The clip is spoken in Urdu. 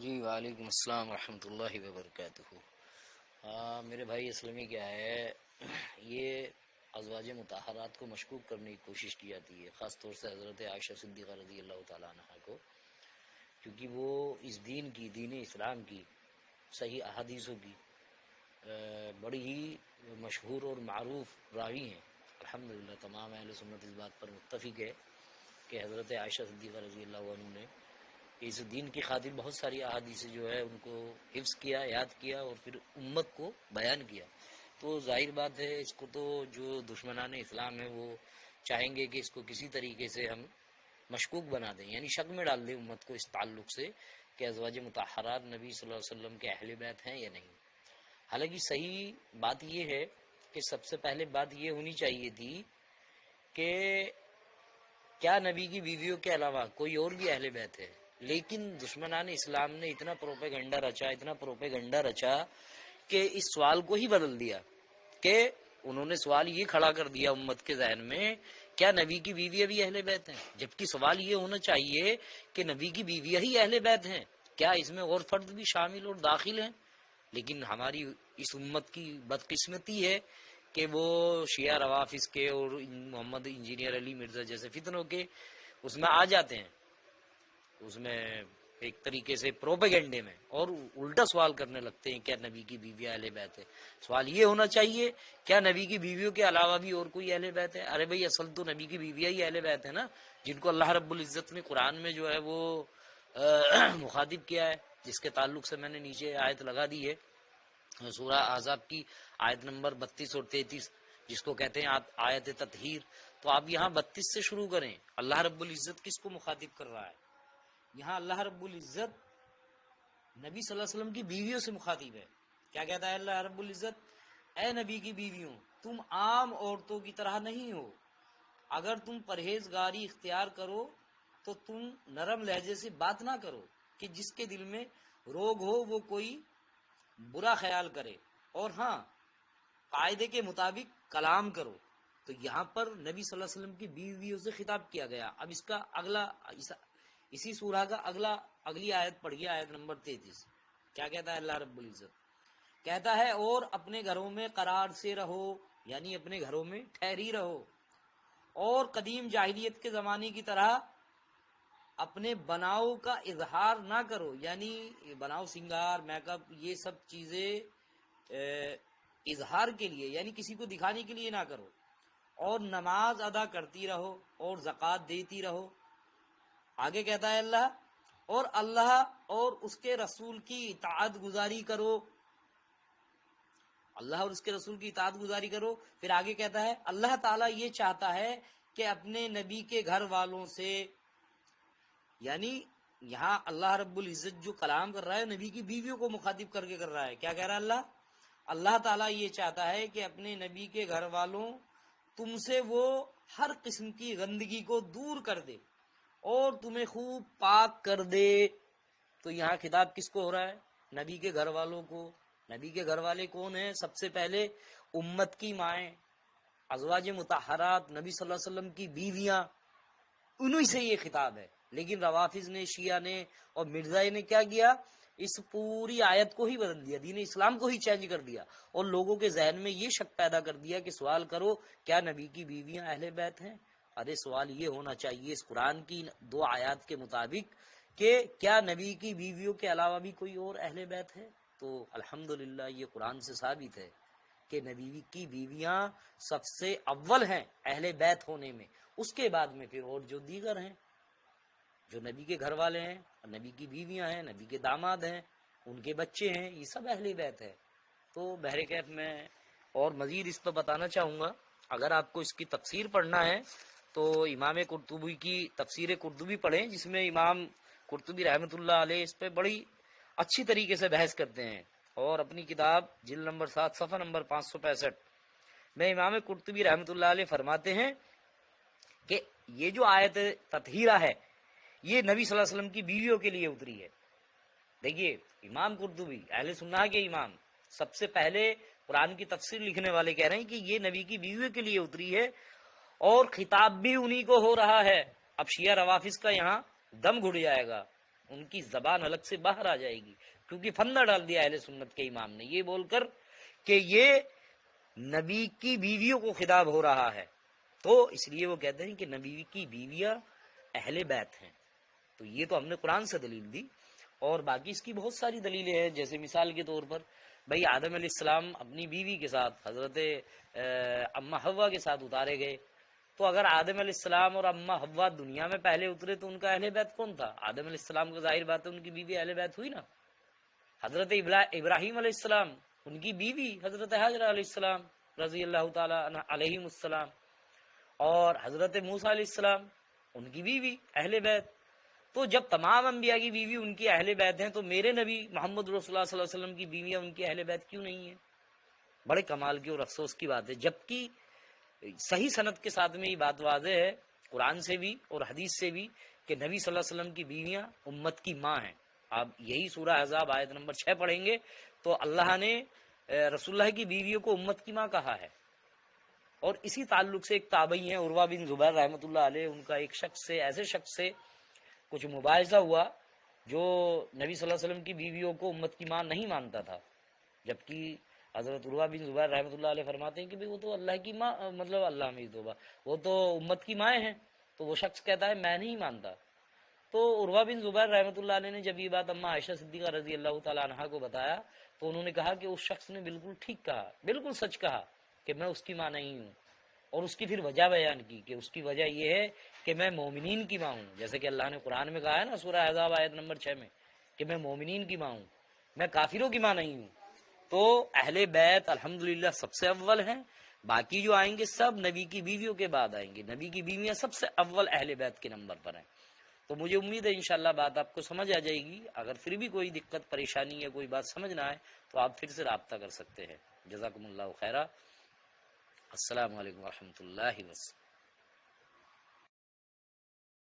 جی وعلیکم السلام ورحمۃ اللہ وبرکاتہ۔ میرے بھائی اسلامی کیا ہے، یہ ازواج مطہرات کو مشکوک کرنے کی کوشش کی جاتی ہے، خاص طور سے حضرت عائشہ صدیقہ رضی اللہ تعالیٰ عنہ کو، کیونکہ وہ اس دین اسلام کی صحیح احادیثوں کی بڑی ہی مشہور اور معروف راوی ہیں۔ الحمدللہ تمام اہل سنت اس بات پر متفق ہے کہ حضرت عائشہ صدیقہ رضی اللہ عنہ نے اس دین کی خاطر بہت ساری احادیث جو ہے ان کو حفظ کیا، یاد کیا اور پھر امت کو بیان کیا۔ تو ظاہر بات ہے اس کو تو جو دشمنان اسلام ہیں وہ چاہیں گے کہ اس کو کسی طریقے سے ہم مشکوک بنا دیں، یعنی شک میں ڈال دیں امت کو اس تعلق سے کہ ازواج مطہرات نبی صلی اللہ علیہ وسلم کے اہل بیت ہیں یا نہیں۔ حالانکہ صحیح بات یہ ہے کہ سب سے پہلے بات یہ ہونی چاہیے تھی کہ کیا نبی کی بیویوں کے علاوہ کوئی اور بھی اہل بیت ہے، لیکن دشمنان اسلام نے اتنا پروپیگنڈا رچا کہ اس سوال کو ہی بدل دیا، کہ انہوں نے سوال یہ کھڑا کر دیا امت کے ذہن میں کیا نبی کی بیویاں بھی اہل بیت ہیں، جبکہ سوال یہ ہونا چاہیے کہ نبی کی بیویاں ہی اہل بیت ہیں، کیا اس میں اور فرد بھی شامل اور داخل ہیں؟ لیکن ہماری اس امت کی بدقسمتی ہے کہ وہ شیعہ روافظ کے اور محمد انجینئر علی مرزا جیسے فتنوں کے اس میں آ جاتے ہیں، اس میں ایک طریقے سے پروپیگنڈے میں، اور الٹا سوال کرنے لگتے ہیں کیا نبی کی بیویاں اہل بیت ہے۔ سوال یہ ہونا چاہیے کیا نبی کی بیویوں کے علاوہ بھی اور کوئی اہل بیت ہے؟ ارے بھائی اصل تو نبی کی بیویاں ہی اہل بیت ہے نا، جن کو اللہ رب العزت نے قرآن میں جو ہے وہ مخاطب کیا ہے، جس کے تعلق سے میں نے نیچے آیت لگا دی ہے، سورہ احزاب کی آیت نمبر 32 اور 33، جس کو کہتے ہیں آیت تطہیر۔ تو آپ یہاں 32 سے شروع کریں، اللہ رب العزت کس کو مخاطب کر رہا ہے؟ یہاں اللہ رب العزت نبی صلی اللہ علیہ وسلم کی بیویوں سے مخاطب ہے۔ کیا کہتا ہے اللہ رب العزت؟ اے نبی کی بیویوں، تم عام عورتوں کی طرح نہیں ہو، اگر تم پرہیزگاری اختیار کرو تو تم نرم لہجے سے بات نہ کرو کہ جس کے دل میں روگ ہو وہ کوئی برا خیال کرے، اور ہاں قاعدے کے مطابق کلام کرو۔ تو یہاں پر نبی صلی اللہ علیہ وسلم کی بیویوں سے خطاب کیا گیا۔ اب اس کا اسی سورہ کا اگلی آیت پڑھیے، آیت نمبر 33۔ کیا کہتا ہے اللہ رب العزت؟ کہتا ہے اور اپنے گھروں میں قرار سے رہو، یعنی اپنے گھروں میں ٹھہری رہو، اور قدیم جاہلیت کے زمانے کی طرح اپنے بناؤ کا اظہار نہ کرو، یعنی بناؤ سنگار میک اپ یہ سب چیزیں اظہار کے لیے یعنی کسی کو دکھانے کے لیے نہ کرو، اور نماز ادا کرتی رہو اور زکوٰۃ دیتی رہو۔ آگے کہتا ہے اللہ اور اس کے رسول کی اطاعت گزاری کرو، اللہ اور اس کے رسول کی اطاعت گزاری کرو۔ پھر آگے کہتا ہے اللہ تعالیٰ یہ چاہتا ہے کہ اپنے نبی کے گھر والوں سے، یعنی یہاں اللہ رب العزت جو کلام کر رہا ہے نبی کی بیویوں کو مخاطب کر کے کر رہا ہے۔ کیا کہہ رہا ہے اللہ تعالیٰ یہ چاہتا ہے کہ اپنے نبی کے گھر والوں تم سے وہ ہر قسم کی گندگی کو دور کر دے اور تمہیں خوب پاک کر دے۔ تو یہاں خطاب کس کو ہو رہا ہے؟ نبی کے گھر والوں کو۔ نبی کے گھر والے کون ہیں؟ سب سے پہلے امت کی مائیں، ازواج مطہرات، نبی صلی اللہ علیہ وسلم کی بیویاں، انہی سے یہ خطاب ہے۔ لیکن روافظ نے، شیعہ نے اور مرزائی نے کیا کیا؟ اس پوری آیت کو ہی بدل دیا، دین اسلام کو ہی چینج کر دیا، اور لوگوں کے ذہن میں یہ شک پیدا کر دیا کہ سوال کرو کیا نبی کی بیویاں اہل بیت ہیں؟ ارے سوال یہ ہونا چاہیے اس قرآن کی 2 آیات کے مطابق کہ کیا نبی کی بیویوں کے علاوہ بھی کوئی اور اہل بیت ہے؟ تو الحمدللہ یہ قرآن سے ثابت ہے کہ نبی کی بیویاں سب سے اول ہیں اہل بیت ہونے میں، اس کے بعد میں پھر اور جو دیگر ہیں، جو نبی کے گھر والے ہیں، نبی کی بیویاں ہیں، نبی کے داماد ہیں، ان کے بچے ہیں، یہ سب اہل بیت ہے۔ تو بہرکیف میں اور مزید اس پہ بتانا چاہوں گا، اگر آپ کو اس کی تفسیر پڑھنا ہے تو امام قرطبی کی تفسیر قرطبی پڑھیں، جس میں امام قرطبی رحمۃ اللہ علیہ اس پہ بڑی اچھی طریقے سے بحث کرتے ہیں، اور اپنی کتاب جلد نمبر 7 صفحہ نمبر 565 میں امام قرطبی رحمۃ اللہ علیہ فرماتے ہیں کہ یہ جو آیت تطہیرہ ہے یہ نبی صلی اللہ علیہ وسلم کی بیویوں کے لیے اتری ہے۔ دیکھیے امام قرطبی اہل سنہ کے امام، سب سے پہلے قرآن کی تفسیر لکھنے والے کہہ رہے ہیں کہ یہ نبی کی بیویوں کے لیے اتری ہے، اور خطاب بھی انہی کو ہو رہا ہے۔ اب شیعہ روافظ کا یہاں دم گھٹ جائے گا ان کی زبان حلق سے باہر آ جائے گی، کیونکہ پھندہ ڈال دیا اہل سنت کے امام نے یہ بول کر کہ یہ نبی کی بیویوں کو خطاب ہو رہا ہے، تو اس لیے وہ کہتے ہیں کہ نبی کی بیویاں اہل بیت ہیں۔ تو یہ تو ہم نے قرآن سے دلیل دی، اور باقی اس کی بہت ساری دلیلیں ہیں، جیسے مثال کے طور پر بھائی آدم علیہ السلام اپنی بیوی کے ساتھ حضرت اما حوا کے ساتھ اتارے گئے، تو اگر آدم علیہ السلام اور اما حوا دنیا میں پہلے اترے تو ان کا اہل بیت کون تھا؟ آدم علیہ السلام کو ظاہر بات ہے ان کی بیوی اہل بیت ہوئی نا۔ حضرت ابراہیم علیہ السلام ان کی بیوی حضرت حاجرہ علیہ السلام رضی اللہ تعالی علیہم السلام، اور حضرت موسیٰ علیہ السلام ان کی بیوی اہل بیت۔ تو جب تمام انبیاء کی بیوی ان کی اہل بیت ہیں تو میرے نبی محمد رسول اللہ صلی اللہ علیہ وسلم کی بیویاں ان کی اہل بیت کیوں نہیں ہیں؟ بڑے کمال کی اور افسوس کی بات ہے، جبکہ صحیح سند کے ساتھ میں یہ بات واضح ہے قرآن سے بھی اور حدیث سے بھی کہ نبی صلی اللہ علیہ وسلم کی بیویاں امت کی ماں ہیں۔ آپ یہی سورہ احزاب آیت نمبر 6 پڑھیں گے تو اللہ نے رسول اللہ کی بیویوں کو امت کی ماں کہا ہے۔ اور اسی تعلق سے ایک تابعی ہیں عروہ بن زبیر رحمۃ اللہ علیہ، ان کا ایک شخص سے ایسے شخص سے کچھ مباحثہ ہوا جو نبی صلی اللہ علیہ وسلم کی بیویوں کو امت کی ماں نہیں مانتا تھا، جبکہ حضرت عروہ بن زبیر رحمۃ اللہ علیہ فرماتے ہیں کہ وہ تو اللہ کی ماں، مطلب اللہ میں توبہ، وہ تو امت کی مائیں ہیں۔ تو وہ شخص کہتا ہے میں نہیں مانتا۔ تو عروہ بن زبیر رحمۃ اللہ علیہ نے جب یہ بات اما عائشہ صدیقہ رضی اللہ تعالی عنہا کو بتایا تو انہوں نے کہا کہ اس شخص نے بالکل ٹھیک کہا، بالکل سچ کہا کہ میں اس کی ماں نہیں ہوں، اور اس کی پھر وجہ بیان کی کہ اس کی وجہ یہ ہے کہ میں مومنین کی ماں ہوں، جیسے کہ اللہ نے قرآن میں کہا ہے نا سورہ احزاب آیت نمبر 6 میں کہ میں مومنین کی ماں ہوں، میں کافروں کی ماں نہیں ہوں۔ تو اہل بیت الحمدللہ سب سے اول ہیں، باقی جو آئیں گے سب نبی کی بیویوں کے بعد آئیں گے، نبی کی بیویاں سب سے اول اہل بیت کے نمبر پر ہیں۔ تو مجھے امید ہے انشاءاللہ بات آپ کو سمجھ آ جائے گی، اگر پھر بھی کوئی دقت پریشانی یا کوئی بات سمجھ نہ آئے تو آپ پھر سے رابطہ کر سکتے ہیں۔ جزاکم اللہ خیرہ، السلام علیکم ورحمۃ اللہ وبرکاتہ۔